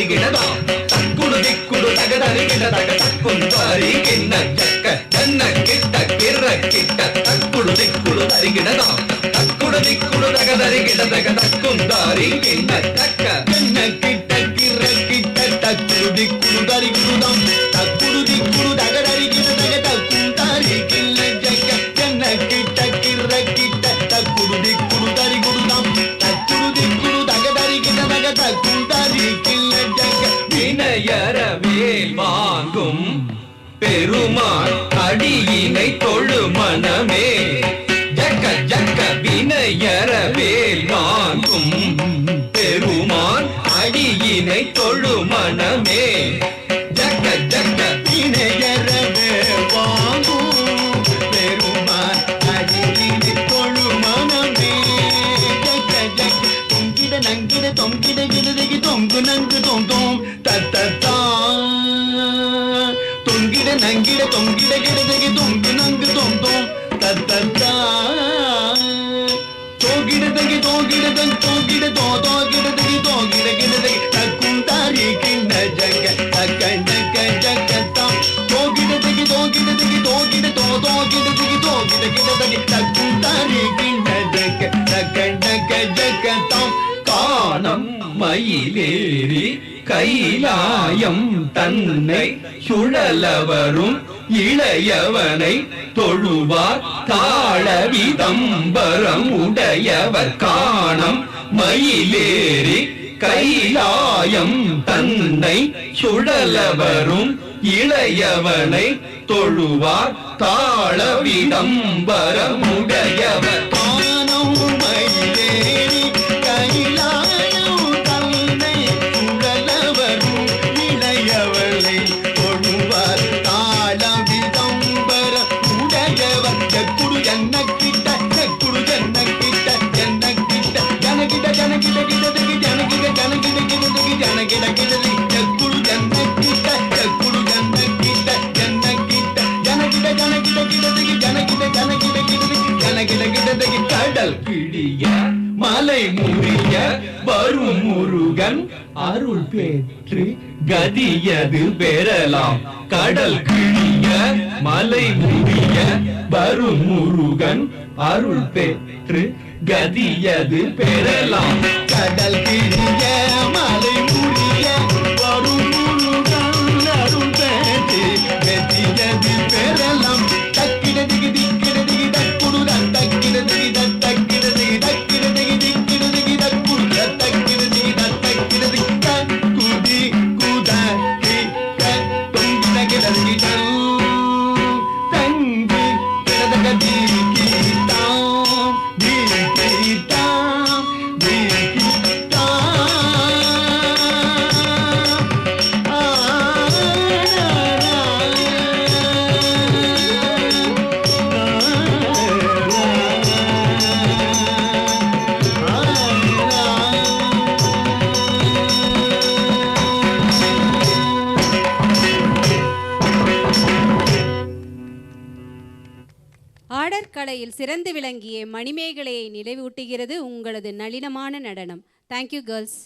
தரிகிடதாம் தக்குடு திக்குடு தகதரிகிட தக தக்குந்தாரி கிண்ண ஜக்க ஜன்ன கிட்ட கிர கிட்ட தக்குடு திக்குடு தரிகிடதாம் தக்குடு திக்குடு தகதரிகிட தக தக்குந்தாரி கிண்ண ஜக்க ஜன்ன கிட்ட கிர கிட்ட தக்குடு திக்குடு தரிகிடதாம் தக்குடு திக்குடு தகதரிகிட தக தக்குந்தாரி கிண்ண ஜக்க ஜன்ன கிட்ட கிர கிட்ட தக்குடு திக்குடு தரிகிடதாம் தக்குடு திக்குடு தகதரிகிட தக தக்குந்தாரி கிண்ண ஜக்க வினயர வேல் வாங்கும் பெருமான் அடியினை தொழு மனமே ஜக்க ஜக்க வினயர வேல் வாங்கும் பெருமான் அடியினை தொழு மனமே ஜக்க ஜக்க வினயர வேல் வாங்கும் பெருமான் அடியினை தொழு மனமே ஜக்க ஜக்க தொங்கிட நங்கிட தொங்கிட கிடதகி தொங்கு நங்கு தொங்கும் தத்தத்தா தொங்கிட நங்கிட தொங்கிட கிடதகி தொங்கு நங்கு தொங்கும் தத்தத்தா தோகிடதகி தோகிடதன் தோகிட தோகிடதகி தோகிட கிடதகி தக்கும் தாரி கிண்ண ஜக்க தக்க ஜக்க ஜக்கத்தாம் தோகிடதகி தோகிடதகி தோகிட தோகிடதகி தோகிட கிடதகி தக்கும் தாரி கிண்ண ஜக்க தக்க ஜக்க ஜக்கத்தாம் காணம் மயிலேறி கைலாயம் தன்னை சுழலவரும் இளையவனை தொழுவார் தாளவிதம்பரம் உடையவர் காணம் மயிலேறி கைலாயம் தன்னை சுழலவரும் இளையவனை தொழுவார் தாளவிதம்பரம் உடையவர் காணம் மயிலேறி கைலாயம் தன்னை சுழலவரும் இளையவனை தொழுவார் தாளவிதம்பர உடையவர் செக்குடு என்ன கிட்ட செக்குடு என்ன கிட்ட என்ன கிட்ட ஜனகிட ஜனகிட கிடதகி ஜனகிட ஜனகிட கிடதகி ஜனகிட கிடதகி செக்குடு என்ன கிட்ட செக்குடு என்ன கிட்ட என்ன கிட்ட ஜனகிட ஜனகிட கிடதகி ஜனகிட ஜனகிட கிடதகி ஜனகிட கிடதகி கடல் கிழிய மலை முறிய வரும் முருகன் அருள் பெற்று கதியது பெறலாம் கடல் கிழிய மலை முறிய வரும் முருகன் அருள் பெற்று கதியது பெறலாம் கடல் கிழிய மலை முறிய வரும் முருகன் அருள் பெற்று கதியது பெறலாம் தக்கிடதிகி திக்கிடதிகி தக்குடுதன் தக்கிடதிகி தக்கிடதிகி தக்கிடதிகி திக்கிடதிகி தக்குடு தக்கிடதிகி தக்கிடதிகி தக்குடி குதகி தொங்கிட கிடதிகி தங்கி கிடதக தீகிதாம் தீகிதாம் தீகிதாம் ஆடற்கலையில் சிறந்து விளங்கிய மணிமேகலையை நினைவூட்டுகிறது உங்களது நளினமான நடனம். Thank you girls.